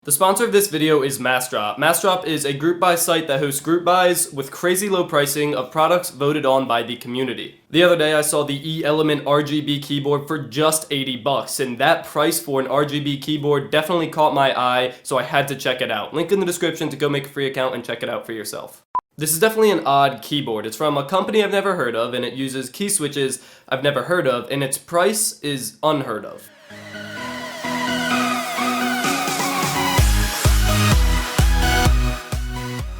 The sponsor of this video is Massdrop. Massdrop is a group buy site that hosts group buys with crazy low pricing of products voted on by the community. The other day I saw the E-Element RGB keyboard for just $80, and that price for an RGB keyboard definitely caught my eye, so I had to check it out. Link in the description to go make a free account and check it out for yourself. This is definitely an odd keyboard. It's from a company I've never heard of, and it uses key switches I've never heard of, and its price is unheard of.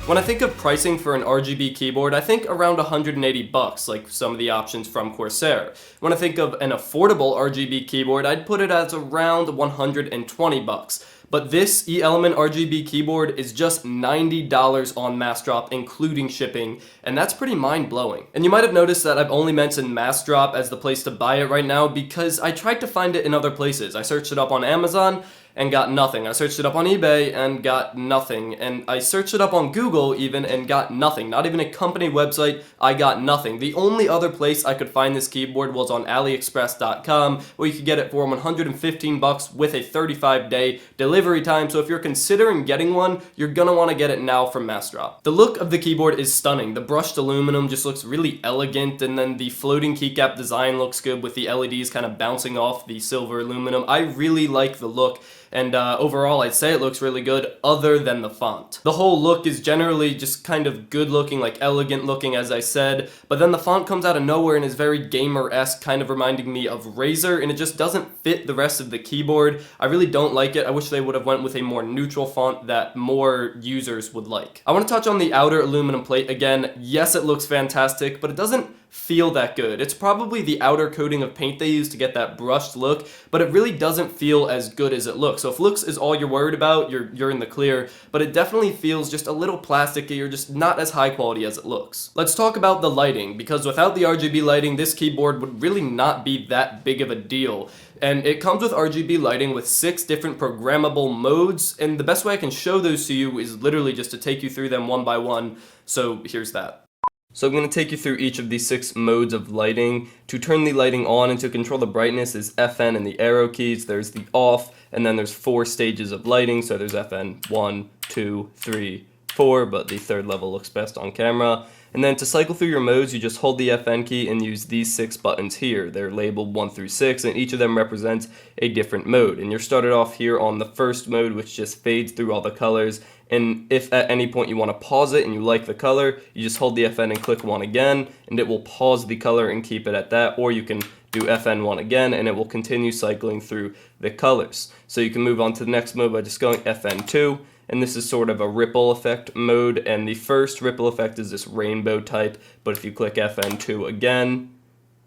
When I think of pricing for an RGB keyboard, I think around $180, like some of the options from Corsair. When I think of an affordable RGB keyboard, I'd put it as around $120. But this E-Element RGB keyboard is just $90 on Massdrop, including shipping, and that's pretty mind-blowing. And you might have noticed that I've only mentioned Massdrop as the place to buy it right now because I tried to find it in other places. I searched it up on Amazon and got nothing. I searched it up on eBay and got nothing. And I searched it up on Google even and got nothing. Not even a company website, I got nothing. The only other place I could find this keyboard was on AliExpress.com, where you could get it for $115 with a 35-day delivery time. So if you're considering getting one, you're gonna wanna get it now from Massdrop. The look of the keyboard is stunning. The brushed aluminum just looks really elegant, and then the floating keycap design looks good with the LEDs kind of bouncing off the silver aluminum. I really like the look. And overall, I'd say it looks really good, other than the font. The whole look is generally just kind of good looking, like elegant looking, as I said, but then the font comes out of nowhere and is very gamer-esque, kind of reminding me of Razer, and it just doesn't fit the rest of the keyboard. I really don't like it. I wish they would have went with a more neutral font that more users would like. I want to touch on the outer aluminum plate again. Yes, it looks fantastic, but it doesn't feel that good. It's probably the outer coating of paint they use to get that brushed look, but it really doesn't feel as good as it looks. So if looks is all you're worried about, you're in the clear, but it definitely feels just a little plasticky or just not as high quality as it looks. Let's talk about the lighting, because without the RGB lighting, this keyboard would really not be that big of a deal. And it comes with RGB lighting with 6 different programmable modes, and the best way I can show those to you is literally just to take you through them one by one. So here's that. So I'm going to take you through each of these 6 modes of lighting. To turn the lighting on and to control the brightness is FN and the arrow keys. There's the off, and then there's 4 stages of lighting. So there's FN 1, 2, 3, 4, but the 3rd level looks best on camera. And then to cycle through your modes, you just hold the FN key and use these 6 buttons here. They're labeled 1 through 6, and each of them represents a different mode. And you're started off here on the first mode, which just fades through all the colors. And if at any point you want to pause it and you like the color, you just hold the FN and click 1 again, and it will pause the color and keep it at that. Or you can do FN 1 again, and it will continue cycling through the colors. So you can move on to the next mode by just going FN 2. And this is sort of a ripple effect mode, and the first ripple effect is this rainbow type, but if you click FN2 again,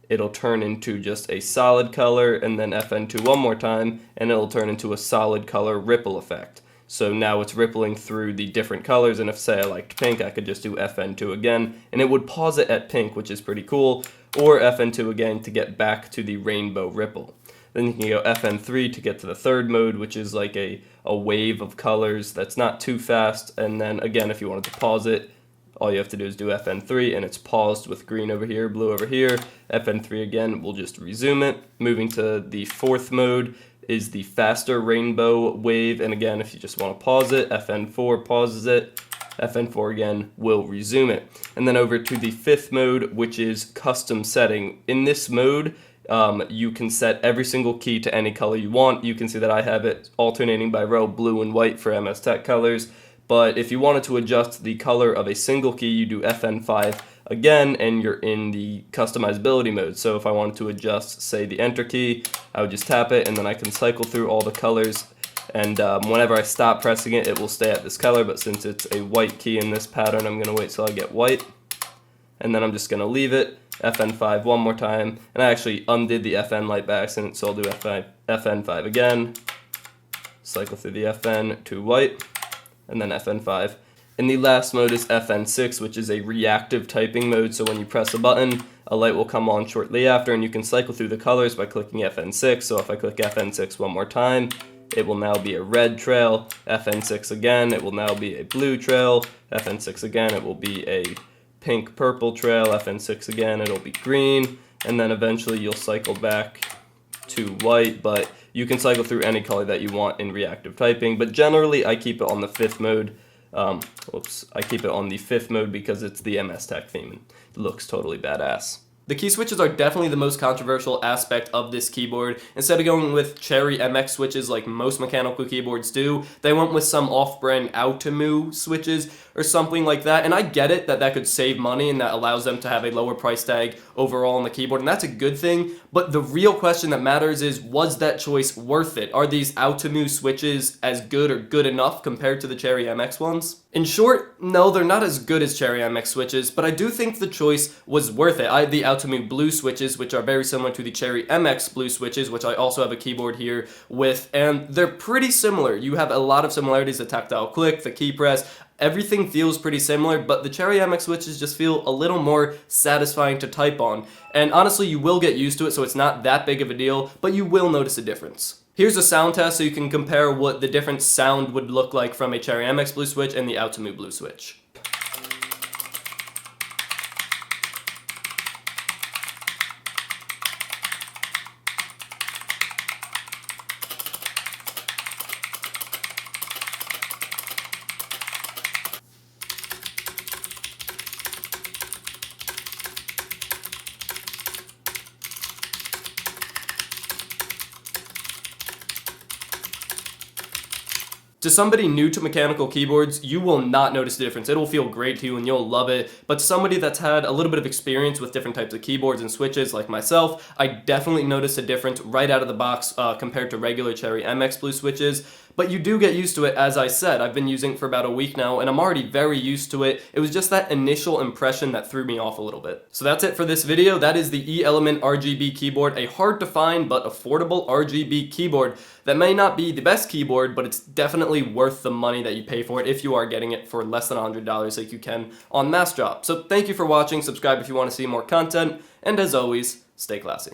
it'll turn into just a solid color, and then FN2 one more time, and it'll turn into a solid color ripple effect. So now it's rippling through the different colors, and if, say, I liked pink, I could just do FN2 again, and it would pause it at pink, which is pretty cool, or FN2 again to get back to the rainbow ripple. Then you can go FN3 to get to the 3rd mode, which is like a wave of colors that's not too fast. And then again, if you wanted to pause it, all you have to do is do FN3, and it's paused with green over here, blue over here. FN3 again, we'll just resume it. Moving to the 4th mode is the faster rainbow wave. And again, if you just want to pause it, FN4 pauses it. FN4 again will resume it. And then over to the 5th mode, which is custom setting. In this mode, you can set every single key to any color you want. You can see that I have it alternating by row blue and white for MS Tech colors. But if you wanted to adjust the color of a single key, you do FN5 again, and you're in the customizability mode. So if I wanted to adjust, say, the enter key, I would just tap it, and then I can cycle through all the colors. And whenever I stop pressing it, it will stay at this color. But since it's a white key in this pattern, I'm going to wait till I get white. And then I'm just going to leave it. FN5 one more time, and I actually undid the FN light by accident, so I'll do FN5 again, cycle through the FN to white, and then FN5. And the last mode is FN6, which is a reactive typing mode, so when you press a button, a light will come on shortly after, and you can cycle through the colors by clicking FN6, so if I click FN6 one more time, it will now be a red trail, FN6 again, it will now be a blue trail, FN6 again, it will be a pink purple trail, FN6 again, it'll be green, and then eventually you'll cycle back to white, but You can cycle through any color that you want in reactive typing, but generally I keep it on the 5th mode. I keep it on the 5th mode because it's the MS Tech theme and it looks totally badass. The key switches are definitely the most controversial aspect of this keyboard. Instead of going with Cherry MX switches like most mechanical keyboards do, they went with some off-brand Automu switches or something like that. And I get it that that could save money and that allows them to have a lower price tag overall on the keyboard, and that's a good thing. But the real question that matters is, was that choice worth it? Are these Automu switches as good or good enough compared to the Cherry MX ones? In short, no, they're not as good as Cherry MX switches, but I do think the choice was worth it. I have the Automu Blue switches, which are very similar to the Cherry MX Blue switches, which I also have a keyboard here with, and they're pretty similar. You have a lot of similarities, the tactile click, the key press, everything feels pretty similar, but the Cherry MX switches just feel a little more satisfying to type on. And honestly, you will get used to it, so it's not that big of a deal, but you will notice a difference. Here's a sound test so you can compare what the different sound would look like from a Cherry MX Blue switch and the Automu Blue switch. To somebody new to mechanical keyboards, you will not notice the difference. It'll feel great to you and you'll love it. But to somebody that's had a little bit of experience with different types of keyboards and switches like myself, I definitely noticed a difference right out of the box compared to regular Cherry MX Blue switches. But you do get used to it, as I said. I've been using it for about a week now, and I'm already very used to it. It was just that initial impression that threw me off a little bit. So that's it for this video. That is the E-Element RGB keyboard, a hard to find but affordable RGB keyboard that may not be the best keyboard, but it's definitely worth the money that you pay for it if you are getting it for less than $100 like you can on Mass Drop. So thank you for watching. Subscribe if you want to see more content, and as always, stay classy.